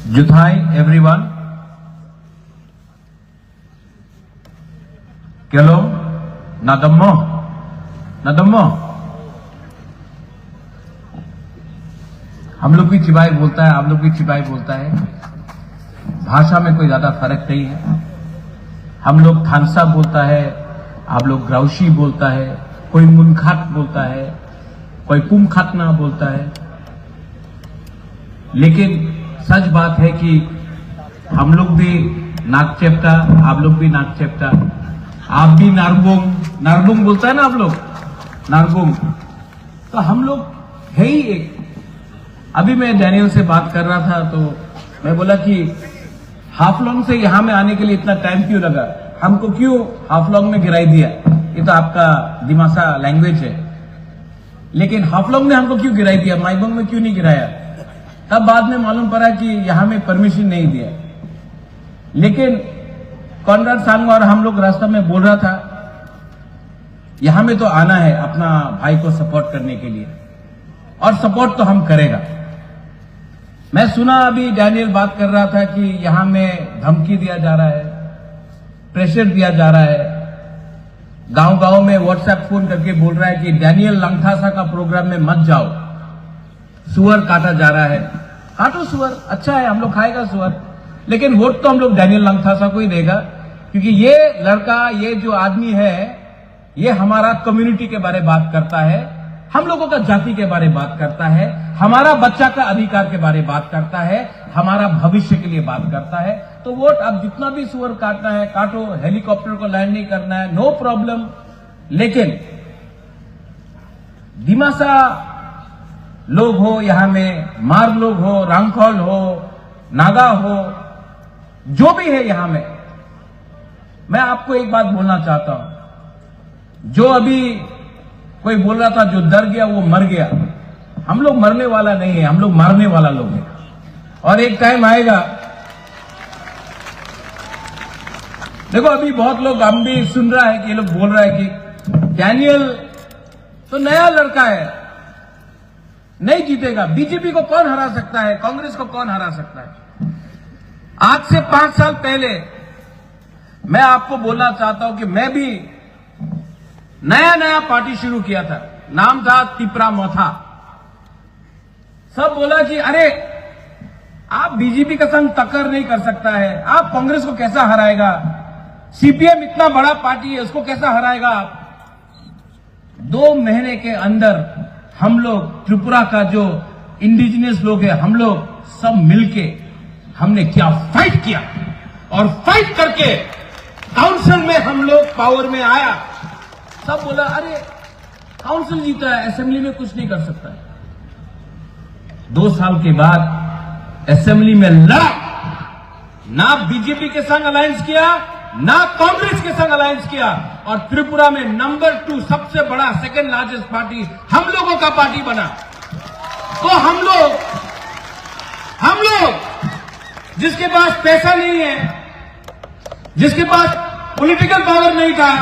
Juthai everyone. Kelom nadammo हम लोग भी चिबाई बोलता है, आप लोग भी चिबाई बोलता है। भाषा में कोई ज्यादा फर्क नहीं है। हम लोग थानसा बोलता है, आप लोग ग्राउशी बोलता है, कोई मुनखात बोलता है, कोई पुमखातना बोलता है। लेकिन सच बात है कि हम लोग भी नाक चेप्टा, आप लोग भी नाक चेप्टा, आप भी नारबुंग बोलता है ना, आप लोग नारबुंग। तो हम लोग है ही एक। अभी मैं डैनियल से बात कर रहा था तो मैं बोला कि हाफलोंग से यहां में आने के लिए इतना टाइम क्यों लगा, हमको क्यों हाफलोंग में गिराई दिया। ये तो आपका दिमासा लैंग्वेज है, लेकिन हाफलोंग ने हमको क्यों गिराई दिया, माइबंग में क्यों नहीं गिराया। तब बाद में मालूम पड़ा कि यहां में परमिशन नहीं दिया। लेकिन कॉनराड सांगमा और हम लोग रास्ता में बोल रहा था यहां में तो आना है अपना भाई को सपोर्ट करने के लिए, और सपोर्ट तो हम करेगा। मैं सुना अभी डैनियल बात कर रहा था कि यहां में धमकी दिया जा रहा है, प्रेशर दिया जा रहा है। गांव गांव में व्हाट्सएप फोन करके बोल रहा है कि डैनियल लंगथासा का प्रोग्राम में मत जाओ, सुअर काटा जा रहा है। काटो सुअर, अच्छा है, हम लोग खाएगा सुअर, लेकिन वोट तो हम लोग डैनियल लंगथासा को ही देगा, क्योंकि ये लड़का, ये जो आदमी है, ये हमारा कम्युनिटी के बारे में बात करता है, हम लोगों का जाति के बारे में बात करता है, हमारा बच्चा का अधिकार के बारे में बात करता है, हमारा भविष्य के लिए बात करता है। तो वोट अब जितना भी सुअर काटना है काटो, हेलीकॉप्टर को लैंड नहीं करना है, नो प्रॉब्लम। लेकिन दिमासा लोग हो, यहां में मार लोग हो, रांगखोल हो, नागा हो, जो भी है यहां में, मैं आपको एक बात बोलना चाहता हूं। जो अभी कोई बोल रहा था जो डर गया वो मर गया, हम लोग मरने वाला नहीं है, हम लोग मारने वाला लोग हैं। और एक टाइम आएगा, देखो अभी बहुत लोग, हम भी सुन रहा है कि ये लोग बोल रहा है कि डैनियल तो नया लड़का है, नहीं जीतेगा, बीजेपी को कौन हरा सकता है, कांग्रेस को कौन हरा सकता है। आज से 5 साल पहले मैं आपको बोलना चाहता हूं कि मैं भी नया पार्टी शुरू किया था, नाम था तिपरा मोथा। सब बोला कि अरे आप बीजेपी का संग टक्कर नहीं कर सकता है, आप कांग्रेस को कैसा हराएगा, सीपीएम इतना बड़ा पार्टी है उसको कैसा हराएगा आप। 2 महीने के अंदर हम लोग, त्रिपुरा का जो इंडिजिनियस लोग हैं, हम लोग सब मिलके हमने क्या फाइट किया, और फाइट करके काउंसिल में हम लोग पावर में आया। सब बोला अरे काउंसिल जीता है, असेंबली में कुछ नहीं कर सकता है। 2 साल के बाद असेंबली में लड़ा, ना बीजेपी के संग अलायंस किया, ना कांग्रेस के संग अलायंस किया, और त्रिपुरा में नंबर 2 सबसे बड़ा, सेकंड लार्जेस्ट पार्टी हम लोगों का पार्टी बना। तो हम लोग जिसके पास पैसा नहीं है, जिसके पास पॉलिटिकल पावर नहीं था,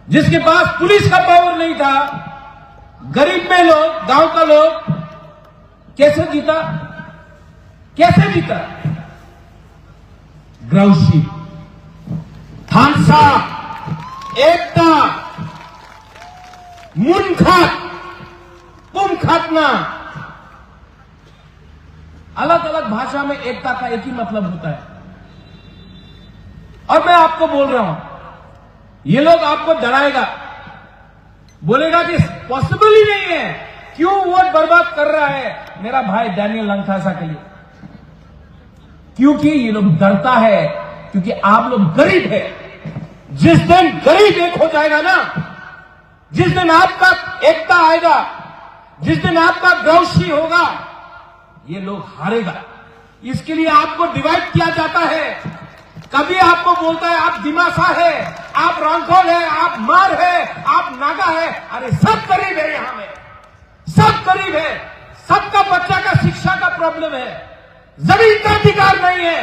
जिसके पास पुलिस का पावर नहीं था, गरीब में लोग, गांव का लोग कैसे जीता, कैसे जीता। ग्राउशी, थानसा, एकता, मुनखात, पुमखातना, अलग अलग भाषा में एकता का एक ही मतलब होता है। और मैं आपको बोल रहा हूं, ये लोग आपको डराएगा, बोलेगा कि पॉसिबल ही नहीं है, क्यों वोट बर्बाद कर रहा है मेरा भाई डैनियल लंगथासा के लिए। क्योंकि ये लोग डरता है, क्योंकि आप लोग गरीब है। जिस दिन गरीब एक हो जाएगा ना, जिस दिन आपका एकता आएगा, जिस दिन आपका ग्राउशी होगा, ये लोग हारेगा। इसके लिए आपको डिवाइड किया जाता है। कभी आपको बोलता है आप दिमासा है, आप रांगखोल है, आप मार है, आप नागा है। अरे सब गरीब है, यहां में सब गरीब है, सबका बच्चा का शिक्षा का प्रॉब्लम है, जमीन का अधिकार नहीं है।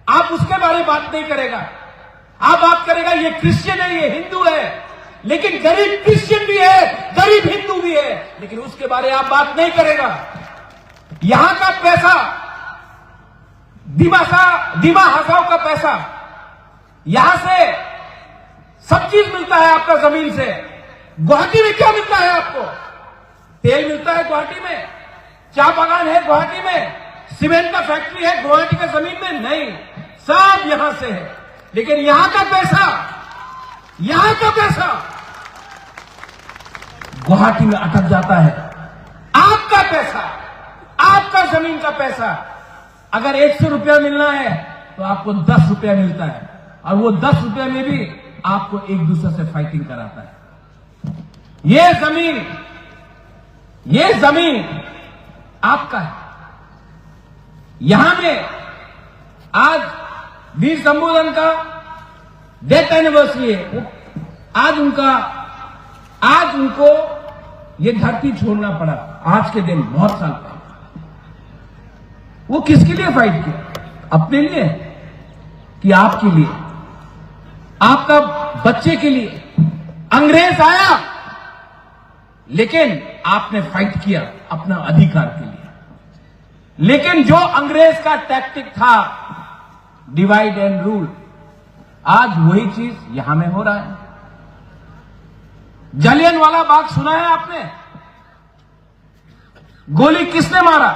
आप उसके बारे में बात नहीं करेगा, आप बात करेगा ये क्रिश्चियन है, ये हिंदू है। लेकिन गरीब क्रिश्चियन भी है, गरीब हिंदू भी है, लेकिन उसके बारे में आप बात नहीं करेगा। यहां का पैसा दिमा हसाओ का पैसा, यहां से सब चीज मिलता है आपका जमीन से। गुवाहाटी में क्या मिलता है आपको? तेल मिलता है गुवाहाटी में, चाय बागान है गुवाहाटी में, सीमेंट का फैक्ट्री है गुवाहाटी के जमीन में? नहीं, सब यहां से है। लेकिन यहां का पैसा गुवाहाटी में अटक जाता है। आपका पैसा, आपका जमीन का पैसा अगर 100 रुपया मिलना है तो आपको 10 रुपया मिलता है, और वो 10 रुपया में भी आपको एक दूसरे से फाइटिंग कराता है। ये जमीन आपका है। यहां में आज वीर शंभूधन का डेथ एनिवर्सरी है। आज उनको ये धरती छोड़ना पड़ा आज के दिन, बहुत साल पहले। वो किसके लिए फाइट किया? अपने लिए कि आपके लिए, आपका बच्चे के लिए? अंग्रेज आया लेकिन आपने फाइट किया अपना अधिकार के लिए। लेकिन जो अंग्रेज का टैक्टिक था डिवाइड एंड रूल, आज वही चीज यहां में हो रहा है। जलियांवाला बाग सुना है आपने? गोली किसने मारा?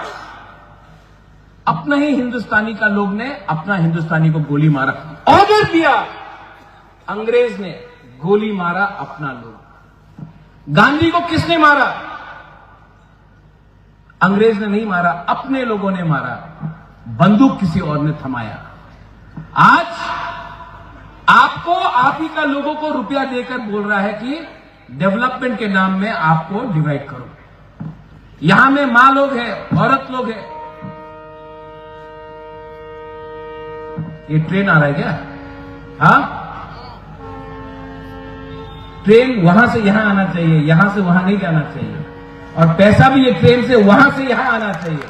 अपना ही हिंदुस्तानी का लोग ने अपना हिंदुस्तानी को गोली मारा, ऑर्डर दिया। अंग्रेज ने गोली मारा अपना लोग। गांधी को किसने मारा? अंग्रेज ने नहीं मारा, अपने लोगों ने मारा। बंदूक किसी और ने थमाया। आज आपको, आप ही का लोगों को रुपया देकर बोल रहा है कि डेवलपमेंट के नाम में आपको डिवाइड करो। यहां में मां लोग हैं, औरत लोग हैं। ये ट्रेन आ रहा है क्या? हाँ, ट्रेन वहां से यहां आना चाहिए, यहां से वहां नहीं जाना चाहिए। और पैसा भी ये ट्रेन से वहां से यहां आना चाहिए।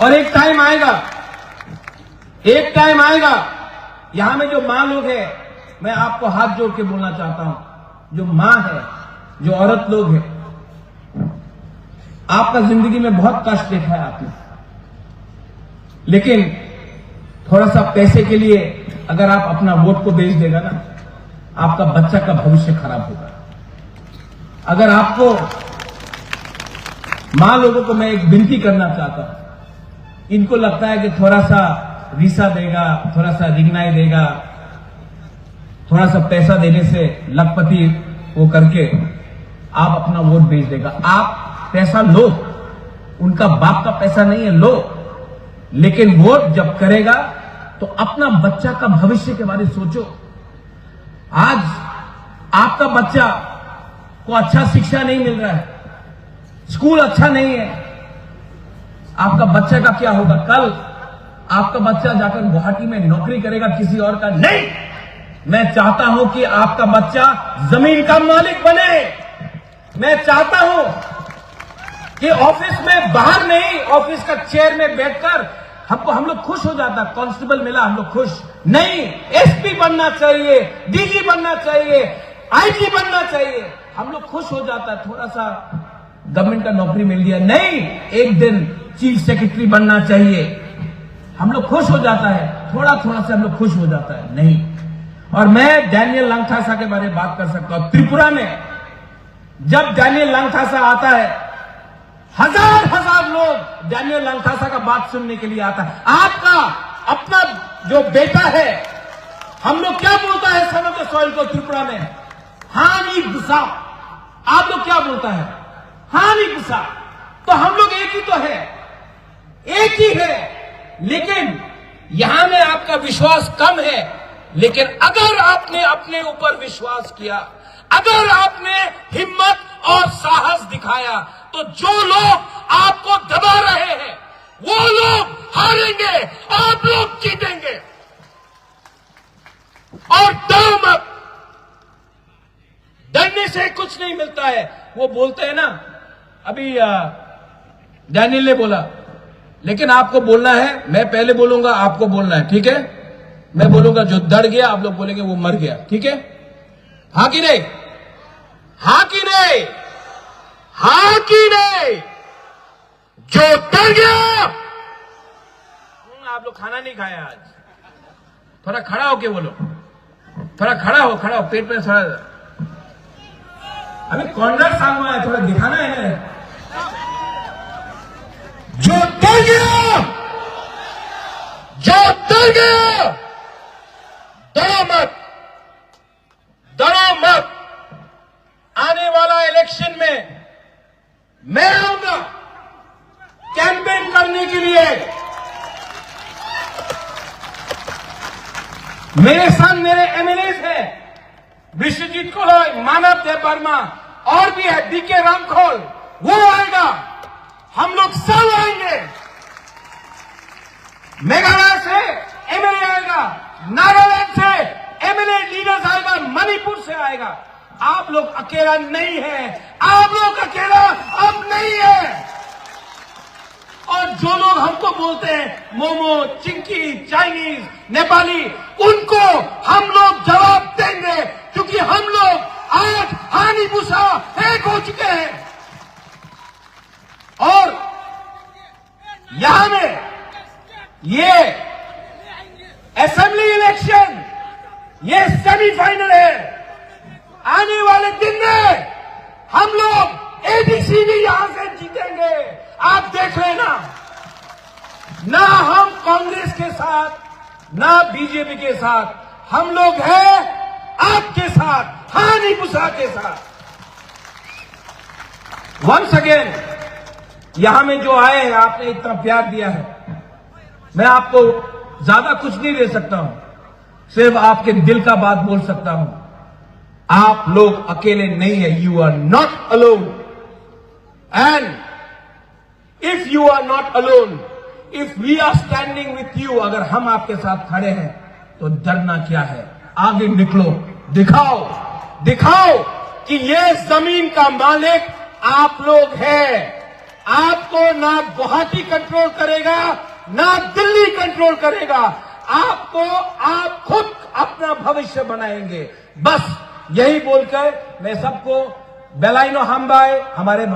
और एक टाइम आएगा यहां में जो मां लोग हैं, मैं आपको हाथ जोड़ के बोलना चाहता हूं, जो मां है, जो औरत लोग हैं, आपका जिंदगी में बहुत कष्ट देखा है आपने, लेकिन थोड़ा सा पैसे के लिए अगर आप अपना वोट को बेच देगा ना, आपका बच्चा का भविष्य खराब होगा। अगर आपको, मां लोगों को मैं एक विनती करना चाहता हूं, इनको लगता है कि थोड़ा सा वीसा देगा, थोड़ा सा रिग्नाई देगा, थोड़ा सा पैसा देने से लखपति वो करके आप अपना वोट बेच देगा। आप पैसा लो, उनका बाप का पैसा नहीं है, लो, लेकिन वोट जब करेगा तो अपना बच्चा का भविष्य के बारे में सोचो। आज आपका बच्चा को अच्छा शिक्षा नहीं मिल रहा है, स्कूल अच्छा नहीं है, आपका बच्चे का क्या होगा? कल आपका बच्चा जाकर गुवाहाटी में नौकरी करेगा किसी और का? नहीं, मैं चाहता हूं कि आपका बच्चा जमीन का मालिक बने। मैं चाहता हूं कि ऑफिस में, बाहर नहीं, ऑफिस का चेयर में बैठकर हम लोग खुश हो जाता, कांस्टेबल मिला हम लोग खुश नहीं, एसपी बनना चाहिए, डीजी बनना चाहिए, आईजी बनना चाहिए, हम लोग खुश हो जाता। थोड़ा सा गवर्नमेंट का नौकरी मिल गया, नहीं, एक दिन चीफ सेक्रेटरी बनना चाहिए, हम लोग खुश हो जाता है, थोड़ा थोड़ा से हम लोग खुश हो जाता है, नहीं। और मैं डैनियल लंगथासा के बारे में बात कर सकता हूं। त्रिपुरा में जब डैनियल लंगथासा आता है, हजार लोग डैनियल लंगथासा का बात सुनने के लिए आता है। आपका अपना जो बेटा है, हम लोग क्या बोलता है सन ऑफ द सॉइल को त्रिपुरा में? हानि गुस्सा। आप लोग क्या बोलता है? हानि गुस्सा। तो हम लोग एक ही तो है, एक ही है, लेकिन यहां में आपका विश्वास कम है। लेकिन अगर आपने अपने ऊपर विश्वास किया, अगर आपने हिम्मत और साहस दिखाया, तो जो लोग आपको दबा रहे हैं वो लोग हारेंगे, आप लोग जीतेंगे। और डरो मत, डरने से कुछ नहीं मिलता है। वो बोलते हैं ना, अभी डैनियल ने बोला, लेकिन आपको बोलना है, मैं पहले बोलूंगा, आपको बोलना है, ठीक है? मैं बोलूंगा जो डर गया, आप लोग बोलेंगे वो मर गया, ठीक है? हाँ कि नहीं? हाँ कि नहीं? हाँ कि नहीं? जो डर गया आप लोग खाना नहीं खाया आज। थोड़ा खड़ा होके बोलो, थोड़ा खड़ा हो, पेट में थोड़ा, अभी कॉन्ट्रैक्ट सांग है, थोड़ा दिखाना है ना। जो डर गया, जो डर गया, डरो मत, डरो मत। आने वाला इलेक्शन में मैं आऊंगा कैंपेन करने के लिए। मेरे साथ मेरे एमएलए हैं, विश्वजीत कोलय, मानव देव वर्मा, और भी है बीके रामखोल, वो आएगा, हम लोग सब आएंगे। मेघालय से एमएलए आएगा, नागालैंड से एमएलए लीडर्स आएगा, मणिपुर से आएगा। आप लोग अकेला नहीं है, आप लोग अकेला अब नहीं है। और जो लोग हमको बोलते हैं मोमो, चिंकी, चाइनीज, नेपाली, उनको हम लोग जवाब देंगे, क्योंकि हम लोग आज हानि भूसा एक हो चुके हैं। और यहां में ये असेंबली इलेक्शन, ये सेमीफाइनल है। आने वाले दिन में हम लोग एडीसी भी यहां से जीतेंगे, आप देख लेना। ना हम कांग्रेस के साथ, ना बीजेपी के साथ, हम लोग हैं आपके साथ, हानि भूसा के साथ। वंस अगेन, यहां में जो आए हैं, आपने इतना प्यार दिया है, मैं आपको ज्यादा कुछ नहीं दे सकता हूं, सिर्फ आपके दिल का बात बोल सकता हूं। आप लोग अकेले नहीं है, you are not alone. And if you are not alone, if we are standing with you, अगर हम आपके साथ खड़े हैं तो डरना क्या है, आगे निकलो, दिखाओ, दिखाओ कि ये जमीन का मालिक आप लोग हैं। आपको ना गुवाहाटी कंट्रोल करेगा, ना दिल्ली कंट्रोल करेगा, आपको आप खुद अपना भविष्य बनाएंगे। बस यही बोलकर मैं सबको बेलाइनो हमबाई, हमारे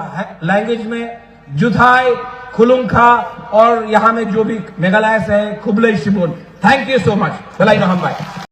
लैंग्वेज में जुथाई, खुलुंखा, और यहां में जो भी मेघालय से है, खुबले शिबुन, थैंक यू सो मच। बेलाइनो हमबाई।